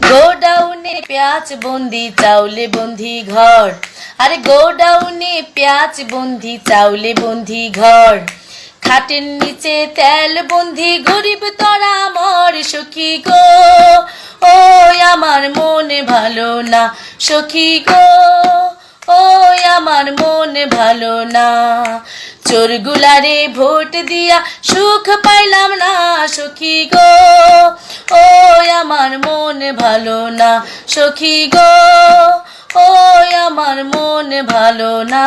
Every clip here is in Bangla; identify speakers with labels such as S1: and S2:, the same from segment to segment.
S1: গোডাউনে পেঁয়াজ বন্দি চাউলে বন্দি ঘর, আরে গোডাউনে পেঁয়াজ বন্দি চাউলে বন্দি ঘর, খাটের নিচে তেল বন্দি গরিব তরা মর সখী গো, ও আমার মনে ভালো না সখী গো, ও আমার মনে ভালো না। চোরগুলারে ভোট দিয়া সুখ পাইলাম না সখী গো, ও আমার মনে ভালো না সখী গো, ও আমার মনে ভালো না।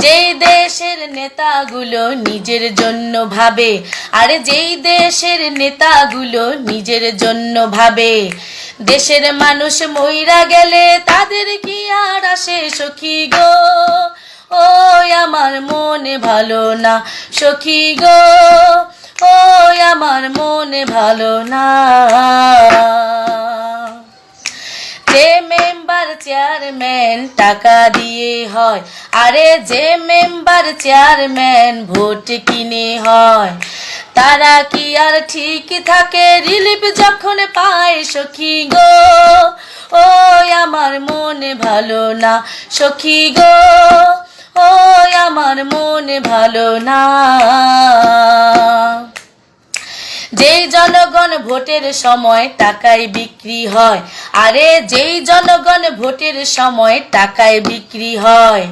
S1: যেই দেশের নেতাগুলো নিজের জন্য ভাবে, আরে যেই দেশের নেতাগুলো নিজের জন্য ভাবে, দেশের মানুষ মইরা গেলে তাদের কি আর আসে সখী গো, ও আমার মনে ভালো না সখী গো, ও আমার মনে ভালো না। যে মেম্বার চেয়ারম্যান টাকা দিয়ে হয়, আরে যে মেম্বার চেয়ারম্যান ভোট কিনে হয়, তারা কি আর ঠিক থাকে রিলিফ যখন পায় সখী গো, ও আমার মনে ভালো না সখী গো, ও আমার মনে ভালো না। যেই জনগণ ভোটের সময় টাকায় বিক্রি হয়, আরে যেই জনগণ ভোটের সময় টাকায় বিক্রি হয়,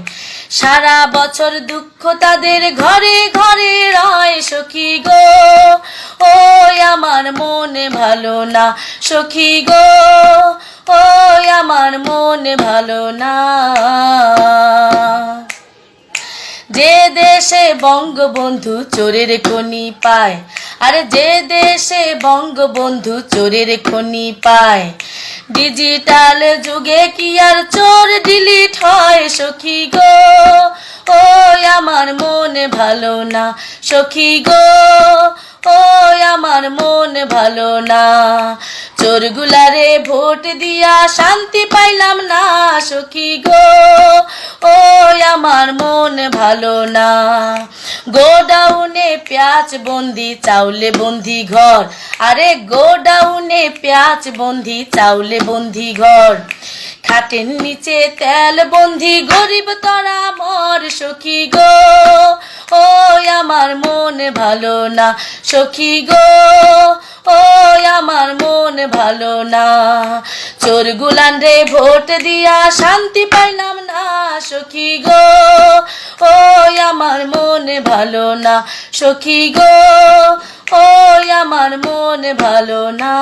S1: সারা বছর দুঃখ তাদের ঘরে ঘরে রয় সখী গো, ও আমার মনে ভালো না সখী গো, ও আমার মনে ভালো না। যে দেশে বঙ্গবন্ধু চোরের খনি পায়, আরে যে দেশে বঙ্গবন্ধু চোরের খনি পায়, ডিজিটাল যুগে কি আর চোর ডিলিট হয় সখী গো, ও আমার মনে ভালো না সখী গো, ও আমার মনে ভালো না। চোরগুলারে ভোট দিয়া শান্তি পাইলাম না সখী গো, ও আমার মনে ভালো না। গোডাউনে পেঁয়াজ বন্দি চাউলে বন্দি ঘর, আরে গোডাউনে পেঁয়াজ বন্দি চাউলে বন্দি ঘর, খাটের নিচে তেল বন্দি গরিব তরা মর সখী গো, ও আমার মনে ভালো না সখী গো, ও আমার মনে ভালো না। চোরগুলান রে ভোট দিয়া শান্তি পাইলাম না সখী গো, ও আমার মনে ভালো না সখী গো, ও আমার মনে ভালো না।